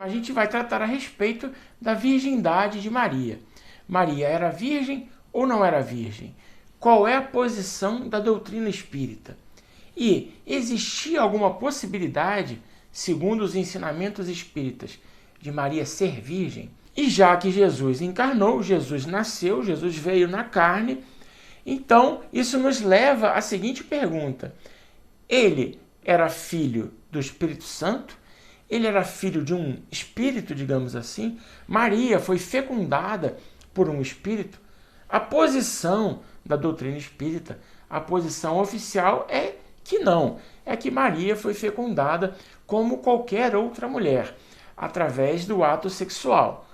A gente vai tratar a respeito da virgindade de Maria. Maria era virgem ou não era virgem? Qual é a posição da doutrina espírita? E existia alguma possibilidade, segundo os ensinamentos espíritas, de Maria ser virgem? E já que Jesus encarnou, Jesus nasceu, Jesus veio na carne, então isso nos leva à seguinte pergunta: ele era filho do Espírito Santo? Ele era filho de um espírito, digamos assim? Maria foi fecundada por um espírito? A posição da doutrina espírita, a posição oficial é que não. É que Maria foi fecundada como qualquer outra mulher, através do ato sexual.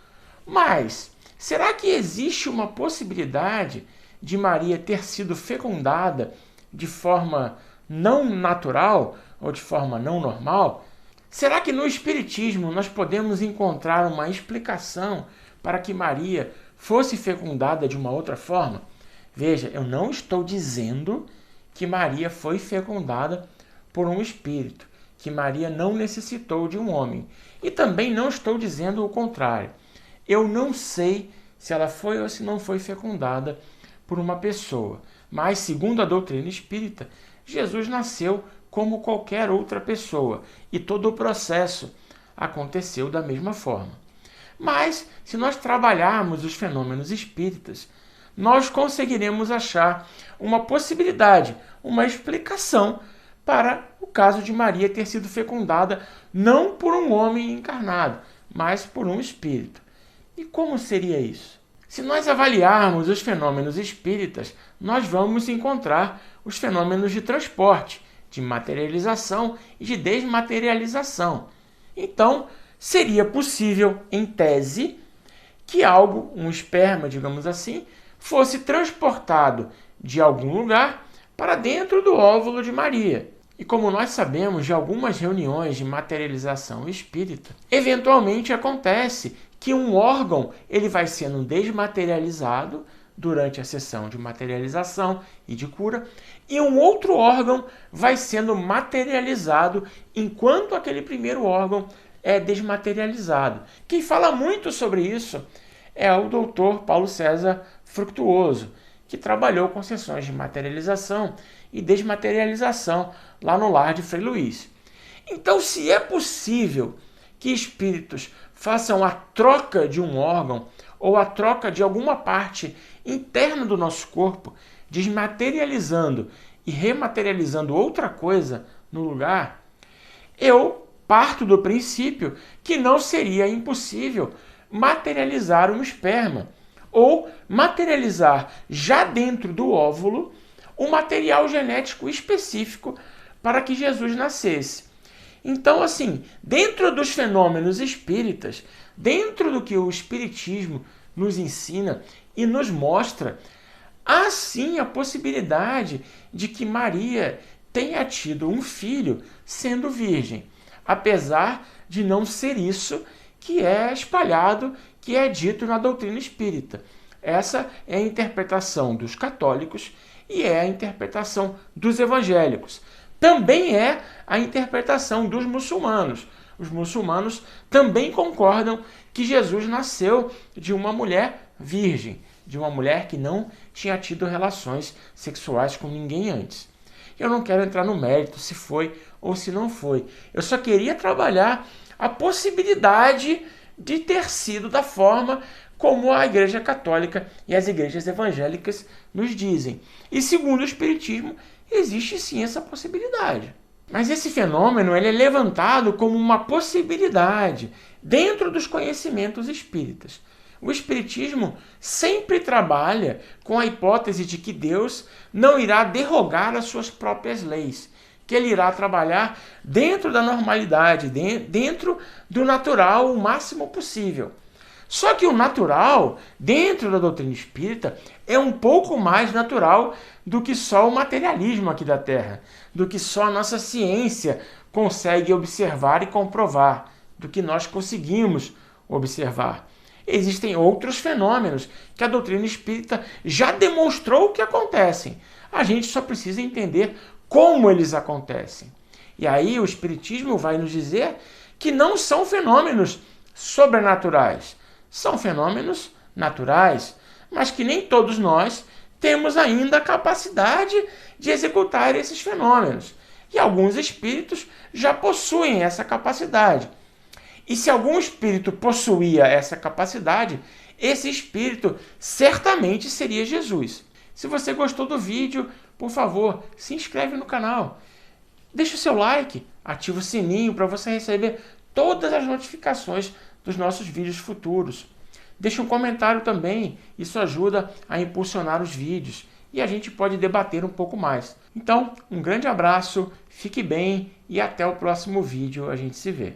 Mas, será que existe uma possibilidade de Maria ter sido fecundada de forma não natural ou de forma não normal? Será que no Espiritismo nós podemos encontrar uma explicação para que Maria fosse fecundada de uma outra forma? Veja, eu não estou dizendo que Maria foi fecundada por um espírito, que Maria não necessitou de um homem. E também não estou dizendo o contrário. Eu não sei se ela foi ou se não foi fecundada por uma pessoa. Mas, segundo a doutrina espírita, Jesus nasceu como qualquer outra pessoa, e todo o processo aconteceu da mesma forma. Mas, se nós trabalharmos os fenômenos espíritas, nós conseguiremos achar uma possibilidade, uma explicação para o caso de Maria ter sido fecundada não por um homem encarnado, mas por um espírito. E como seria isso? Se nós avaliarmos os fenômenos espíritas, nós vamos encontrar os fenômenos de transporte, de materialização e de desmaterialização. Então, seria possível, em tese, que algo, um esperma, digamos assim, fosse transportado de algum lugar para dentro do óvulo de Maria. E como nós sabemos de algumas reuniões de materialização espírita, eventualmente acontece que um órgão ele vai sendo desmaterializado durante a sessão de materialização e de cura, e um outro órgão vai sendo materializado enquanto aquele primeiro órgão é desmaterializado. Quem fala muito sobre isso é o Dr. Paulo César Fructuoso, que trabalhou com sessões de materialização e desmaterialização lá no lar de Frei Luís. Então, se é possível que espíritos façam a troca de um órgão ou a troca de alguma parte interna do nosso corpo, desmaterializando e rematerializando outra coisa no lugar, eu parto do princípio que não seria impossível materializar um esperma ou materializar já dentro do óvulo um material genético específico para que Jesus nascesse. Então, assim, dentro dos fenômenos espíritas, dentro do que o Espiritismo nos ensina e nos mostra, há sim a possibilidade de que Maria tenha tido um filho sendo virgem, apesar de não ser isso que é espalhado, que é dito na doutrina espírita. Essa é a interpretação dos católicos e é a interpretação dos evangélicos. Também é a interpretação dos muçulmanos. Os muçulmanos também concordam que Jesus nasceu de uma mulher virgem, de uma mulher que não tinha tido relações sexuais com ninguém antes. Eu não quero entrar no mérito se foi ou se não foi. Eu só queria trabalhar a possibilidade de ter sido da forma como a Igreja Católica e as igrejas evangélicas nos dizem. E segundo o Espiritismo, existe sim essa possibilidade. Mas esse fenômeno ele é levantado como uma possibilidade dentro dos conhecimentos espíritas. O Espiritismo sempre trabalha com a hipótese de que Deus não irá derrogar as suas próprias leis, que ele irá trabalhar dentro da normalidade, dentro do natural o máximo possível. Só que o natural, dentro da doutrina espírita, é um pouco mais natural do que só o materialismo aqui da Terra, do que só a nossa ciência consegue observar e comprovar, do que nós conseguimos observar. Existem outros fenômenos que a doutrina espírita já demonstrou que acontecem. A gente só precisa entender como eles acontecem. E aí o Espiritismo vai nos dizer que não são fenômenos sobrenaturais? São fenômenos naturais, mas que nem todos nós temos ainda a capacidade de executar esses fenômenos. E alguns espíritos já possuem essa capacidade. E se algum espírito possuía essa capacidade, esse espírito certamente seria Jesus. Se você gostou do vídeo, por favor, se inscreve no canal. Deixa o seu like, ativa o sininho para você receber todas as notificações dos nossos vídeos futuros. Deixa um comentário também, isso ajuda a impulsionar os vídeos e a gente pode debater um pouco mais. Então, um grande abraço, fique bem e até o próximo vídeo a gente se vê.